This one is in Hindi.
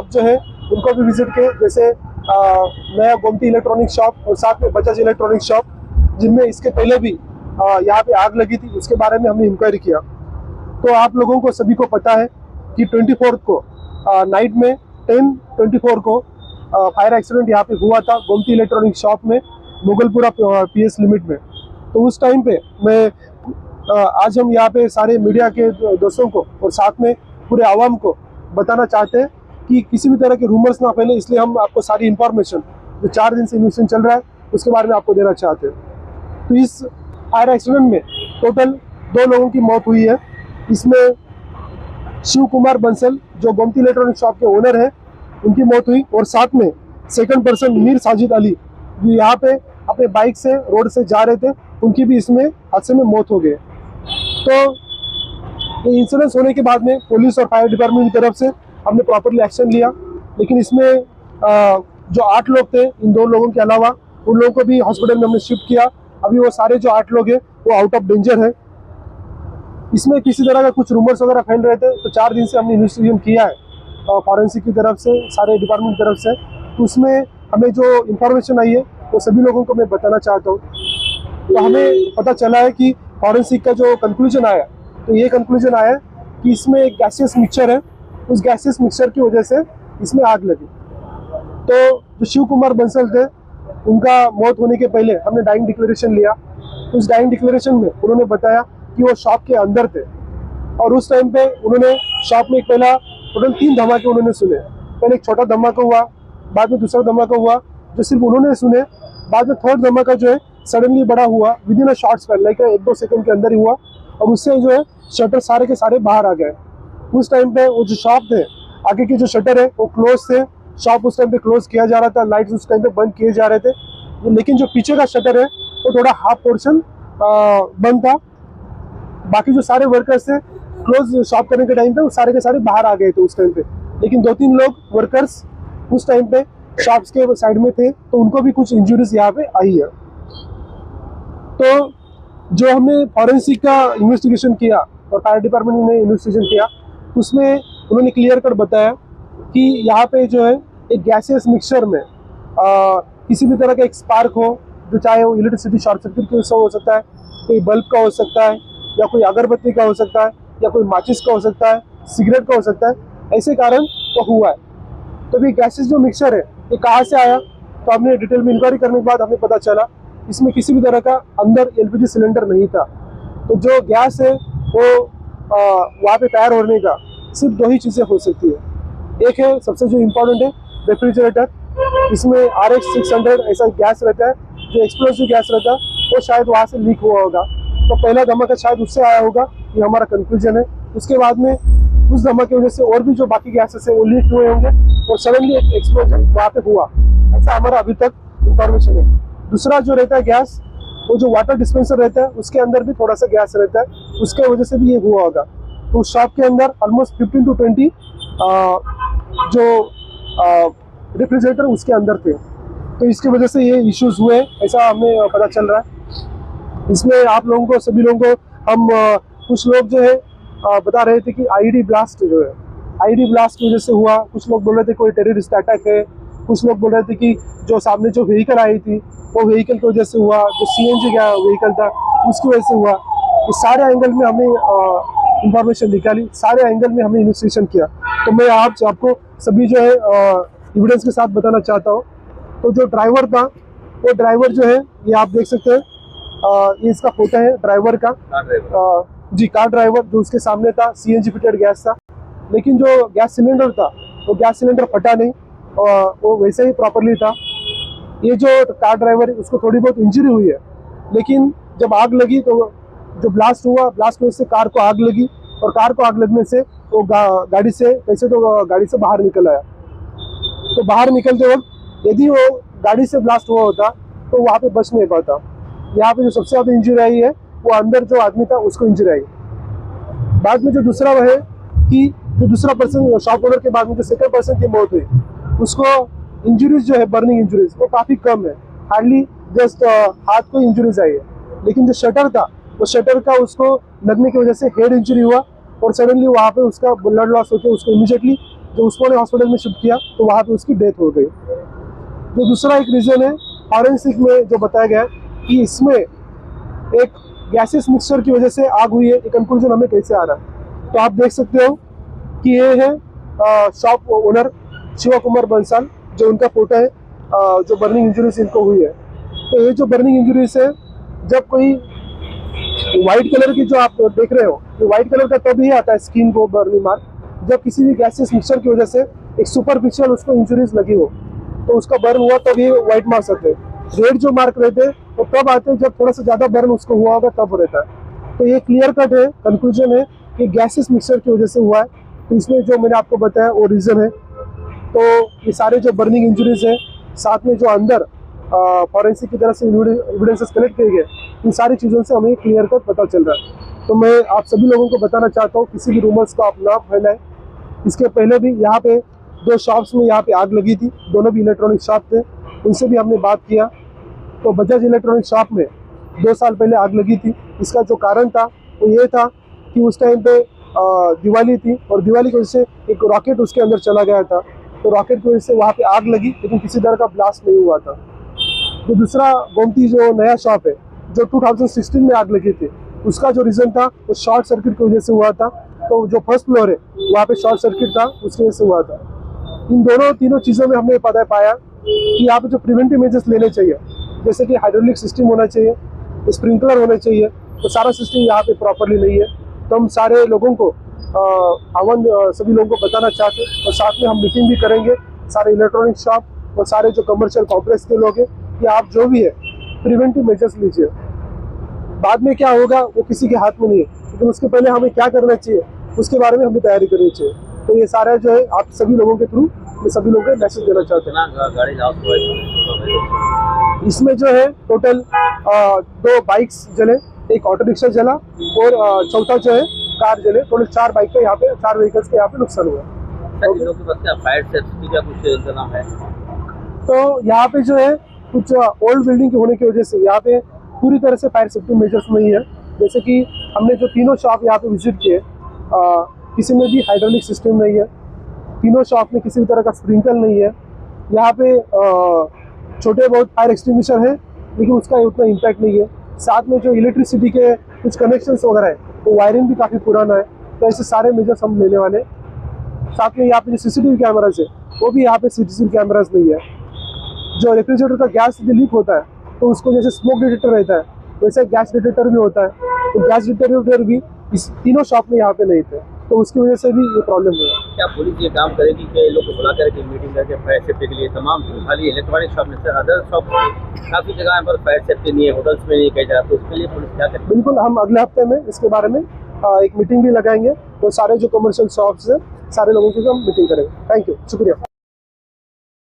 शॉप जो है उनको भी विजिट किए, जैसे नया गोमती इलेक्ट्रॉनिक शॉप और साथ में बजाज इलेक्ट्रॉनिक शॉप, जिनमें इसके पहले भी यहाँ पे आग लगी थी, उसके बारे में हमने इंक्वायरी किया। तो आप लोगों को सभी को पता है कि 24 को नाइट में 10:24 को फायर एक्सीडेंट यहाँ पे हुआ था गोमती इलेक्ट्रॉनिक शॉप में, मुगलपुरा पीएस लिमिट में। तो उस टाइम पे मैं आज हम यहाँ पे सारे मीडिया के दोस्तों को और साथ में पूरे आवाम को बताना चाहते हैं कि किसी भी तरह के रूमर्स ना फैले, इसलिए हम आपको सारी इंफॉर्मेशन जो 4 दिन से इन्वेस्टिगेशन चल रहा है उसके बारे में आपको देना चाहते हैं। तो इस फायर एक्सीडेंट में टोटल 2 लोगों की मौत हुई है। इसमें शिव कुमार बंसल जो गोमती इलेक्ट्रॉनिक शॉप के ओनर है, उनकी मौत हुई, और साथ में सेकंड पर्सन मीर साजिद अली जो यहाँ पे अपने बाइक से रोड से जा रहे थे, उनकी भी इसमें हादसे में मौत हो गई। तो ये इंसिडेंस होने के बाद में पुलिस और फायर डिपार्टमेंट की तरफ से हमने प्रॉपरली एक्शन लिया, लेकिन इसमें जो 8 लोग थे, इन 2 लोगों के अलावा उन लोगों को भी हॉस्पिटल में हमने शिफ्ट किया। अभी वो सारे जो 8 लोग हैं वो आउट ऑफ डेंजर है। इसमें किसी तरह का कुछ रूमर्स वगैरह फैल रहे थे, तो 4 दिन से हमने इन्वेस्टिगेशन किया है फॉरेंसिक की तरफ से, सारे डिपार्टमेंट की तरफ से। तो उसमें हमें जो इंफॉर्मेशन आई है वो सभी लोगों को मैं बताना चाहता हूँ। तो हमें पता चला है कि फॉरेंसिक का जो कंक्लूजन आया, तो ये कंक्लूजन आया कि इसमें एक गैसियस मिक्सचर है, उस गैसियस मिक्सचर की वजह से इसमें आग लगी। तो जो शिव कुमार बंसल थे, उनका मौत होने के पहले हमने डाइंग डिक्लेरेशन लिया। तो उस डाइंग डिक्लेरेशन में उन्होंने बताया कि वो शॉप के अंदर थे, और उस टाइम पे उन्होंने शॉप में पहला टोटल 3 धमाके उन्होंने सुने। पहले एक छोटा धमाका हुआ, बाद में दूसरा धमाका हुआ जो सिर्फ उन्होंने सुने, बाद में थर्ड धमाका जो है सडनली बड़ा हुआ, with in a short span, like 1-2 second के अंदर ही हुआ, और उससे जो है शटर सारे के सारे बाहर आ गए। उस टाइम पे वो जो शॉप थे, आगे के जो शटर है वो क्लोज थे, शॉप उस टाइम पे क्लोज किया जा रहा था, लाइट्स उस टाइम पे बंद किए जा रहे थे, लेकिन जो पीछे का शटर है वो थोड़ा हाफ पोर्शन बंद था। बाकी जो सारे वर्कर्स थे क्लोज शॉप करने के टाइम पे वो सारे के सारे बाहर आ गए थे उस टाइम पे, लेकिन 2-3 लोग वर्कर्स उस टाइम पे शॉप्स के साइड में थे, तो उनको भी कुछ इंजुरीज यहाँ पे आई है। तो जो हमने फॉरेंसिक का इन्वेस्टिगेशन किया और फायर डिपार्टमेंट ने इन्वेस्टिगेशन किया, उसमें उन्होंने क्लियर कर बताया कि यहाँ पे जो है एक गैसियस मिक्सचर में किसी भी तरह का एक स्पार्क हो, जो चाहे वो इलेक्ट्रिसिटी शॉर्ट सर्किट की हो सकता है, कोई बल्ब का हो सकता है, या कोई अगरबत्ती का हो सकता है, या कोई माचिस का हो सकता है, सिगरेट का हो सकता है, ऐसे कारण वो हुआ है। तो भी गैसेस जो मिक्सचर है ये कहाँ से आया, तो हमने डिटेल में इंक्वायरी करने के बाद हमें पता चला इसमें किसी भी तरह का अंदर एलपीजी सिलेंडर नहीं था। तो जो गैस है वो वहाँ पे तैयार होने का सिर्फ 2 ही चीज़ें हो सकती है। एक है सबसे जो इम्पोर्टेंट है रेफ्रिजरेटर, इसमें RX 600 ऐसा गैस रहता है जो एक्सप्लोसिव गैस रहता है, वो शायद वहाँ से लीक हुआ होगा। तो पहला धमाका शायद उससे आया होगा, ये हमारा कंक्लूजन है। उसके बाद में उस धमाके की वजह से और भी जो बाकी गैसेस है वो लीक हुए होंगे और सडनली एक एक्सप्लोजन वहाँ पे हुआ, ऐसा हमारा अभी तक इंफॉर्मेशन है। दूसरा जो रहता है गैस, वो जो वाटर डिस्पेंसर रहता है उसके अंदर भी थोड़ा सा गैस रहता है, उसके वजह से भी ये हुआ होगा। तो शॉप के अंदर ऑलमोस्ट 15 to 20 जो रेफ्रिजरेटर उसके अंदर थे, तो इसकी वजह से ये इश्यूज हुए, ऐसा हमें पता चल रहा है। इसमें आप लोगों को, सभी लोगों को हम कुछ लोग जो है बता रहे थे कि आईडी ब्लास्ट जो है, आईडी ब्लास्ट की वजह से हुआ। कुछ लोग बोल रहे थे कोई टेररिस्ट अटैक है, कुछ लोग बोल रहे थे कि जो सामने जो व्हीकल आई थी वो व्हीकल की वजह से हुआ, जो CNG का व्हीकल था उसकी वजह से हुआ। इस सारे एंगल में हमने इंफॉर्मेशन निकाली, सारे एंगल में हमने इन्वेस्टिगेशन किया। तो मैं आपको सभी जो है एविडेंस के साथ बताना चाहता हूँ। तो जो ड्राइवर था, वो ड्राइवर जो है ये आप देख सकते हैं, ये इसका फोटो है ड्राइवर का, जी कार ड्राइवर जो उसके सामने था, CNG फिटेड गैस था, लेकिन जो गैस सिलेंडर था वो गैस सिलेंडर फटा नहीं, वो वैसे ही प्रॉपरली था। ये जो कार ड्राइवर है उसको थोड़ी बहुत इंजरी हुई है, लेकिन जब आग लगी तो जो ब्लास्ट हुआ, ब्लास्ट की वजह से कार को आग लगी, और कार को आग लगने से वो गाड़ी से कैसे तो गाड़ी से बाहर निकल आया। तो बाहर निकलते वक्त यदि वो गाड़ी से ब्लास्ट हुआ होता तो वहाँ पे बच नहीं पाता। यहाँ पे जो सबसे ज़्यादा इंजरी आई है वो अंदर जो आदमी था उसको इंजरी आई। बाद में जो दूसरा वह है कि जो दूसरा पर्सन शॉप ओनर के बाद में जो सेकंड पर्सन की मौत हुई, उसको इंजरीज जो है बर्निंग इंजरीज वो काफ़ी कम है, हार्डली जस्ट हाथ को इंजरीज आई है। लेकिन जो शटर था वो शटर का उसको लगने की वजह से हेड इंजरी हुआ, और सडनली वहाँ पे उसका ब्लड लॉस होकर उसको इमीडिएटली जो उस्मानिया हॉस्पिटल में शिफ्ट किया तो वहाँ पे उसकी डेथ हो गई। जो दूसरा एक रीज़न है फॉरेंसिक में जो बताया गया कि इसमें एक गैसेस मिक्सचर की वजह से आग हुई है, ये कंक्लूजन हमें कैसे आ रहा है। तो आप देख सकते हो कि ये है शॉप ओनर शिवा कुमार बंसल, जो उनका फोटो है, जो बर्निंग इंजरीज इनको हुई है। तो ये जो बर्निंग इंजरीज है, जब कोई व्हाइट कलर की जो आप देख रहे हो, ये व्हाइट कलर का तभी आता है स्किन को बर्निंग मार्क, जब किसी भी गैसेस मिक्सचर की वजह से एक सुपरफिशियल उसको इंजरीज लगी हो, तो उसका बर्न हुआ तब ये व्हाइट मार्क्स आते हैं। रेड जो मार्क रहते हैं वो तब आते हैं जब थोड़ा सा ज्यादा बर्न उसको हुआ होगा तब रहता है। तो ये क्लियर कट है, कंक्लूजन है कि गैसेस मिक्सचर की वजह से हुआ है। तो इसमें जो मैंने आपको बताया वो रीजन है। तो ये सारे जो बर्निंग इंजरीज है, साथ में जो अंदर फॉरेंसिक की तरफ से एविडेंसेस कलेक्ट किए गए, इन सारी चीज़ों से हमें क्लियर कट पता चल रहा है। तो मैं आप सभी लोगों को बताना चाहता हूँ, किसी भी रूमर्स को आप ना फैलाएं। इसके पहले भी यहाँ पे 2 शॉप्स में यहाँ पे आग लगी थी, दोनों भी इलेक्ट्रॉनिक शॉप थे, उनसे भी हमने बात किया। तो बजाज इलेक्ट्रॉनिक शॉप में 2 साल पहले आग लगी थी। इसका जो कारण था वो ये था कि उस टाइम पे दिवाली थी और दिवाली की वजह से एक रॉकेट उसके अंदर चला गया था। तो रॉकेट की वजह से वहाँ पे आग लगी, लेकिन किसी तरह का ब्लास्ट नहीं हुआ था। तो दूसरा गोमती जो नया शॉप है, जो 2016 में आग लगी थी, उसका जो रीज़न था वो शॉर्ट सर्किट की वजह से हुआ था। तो जो फर्स्ट फ्लोर है वहाँ पे शॉर्ट सर्किट था, उसकी वजह से हुआ था। इन तीनों चीज़ों में हमने पता पाया कि यहाँ पे जो प्रिवेंटिव मेजर्स लेने चाहिए, जैसे कि हाइड्रोलिक सिस्टम होना चाहिए, स्प्रिंकलर होने चाहिए, तो सारा सिस्टम यहाँ पे प्रॉपरली नहीं है। तो हम सारे लोगों को सभी लोगों को बताना चाहते हैं, और साथ में हम मीटिंग भी करेंगे सारे इलेक्ट्रॉनिक शॉप और सारे जो कमर्शियल कॉम्प्लेक्स के लोग हैं कि आप जो भी है प्रिवेंटिव मेजर्स लीजिए। बाद में क्या होगा वो किसी के हाथ में नहीं है, लेकिन उसके पहले हमें क्या करना चाहिए उसके बारे में हमें तैयारी करनी चाहिए। तो ये सारा जो है आप सभी लोगों के थ्रू मैं सभी लोगों को मैसेज देना चाहते हैं। इसमें जो है टोटल 2 बाइक्स जले, एक ऑटो रिक्शा जला और चौथा जो है कार जले। टोटल 4 बाइक का यहाँ पे 4 व्हीकल्स के यहाँ पे नुकसान हुआ। फायर सेफ्टी का कुछ इंतजाम है? तो यहाँ पे जो है कुछ ओल्ड बिल्डिंग के होने की वजह से यहाँ पे पूरी तरह से फायर सेफ्टी मेजर्स नहीं है। जैसे कि हमने जो तीनों शॉप यहाँ पे विजिट किए, किसी में भी हाइड्रोलिक सिस्टम नहीं है, तीनों शॉप में किसी भी तरह का स्प्रिंकल नहीं है। यहाँ पे छोटे बहुत फायर एक्सटिंग्विशर है, लेकिन उसका उतना इम्पैक्ट नहीं है। साथ में जो इलेक्ट्रिसिटी के कुछ कनेक्शंस वगैरह है, तो वायरिंग भी काफ़ी पुराना है। तो ऐसे सारे मेजर्स हम लेने वाले। साथ में यहाँ पे जो सीसीटीवी कैमराज है, वो भी यहाँ पे सीसीटीवी कैमराज नहीं है। जो रेफ्रिजरेटर का गैस लीक होता है, तो उसको जैसे स्मोक डिटेक्टर रहता है, वैसे गैस डिटेक्टर भी होता है। तो गैस डिटेक्टर भी इस तीनों शॉप में यहाँ पे नहीं थे, तो उसकी वजह से भी ये प्रॉब्लम हुआ। क्या पुलिस ये काम करेगी कि लोग को बुला करके मीटिंग करके फायर सेफ्टी के लिए तमाम खाली इलेक्ट्रॉनिक शॉप में से अदर शॉप काफ़ी जगह पर फायर सेफ्टी नहीं है, होटल्स में नहीं कही जाता, तो उसके लिए पुलिस क्या करेगी? बिल्कुल, हम अगले हफ्ते में इसके बारे में एक मीटिंग भी लगाएंगे, तो सारे जो कमर्शियल शॉप्स हैं सारे लोगों की हम मीटिंग करेंगे। थैंक यू, शुक्रिया।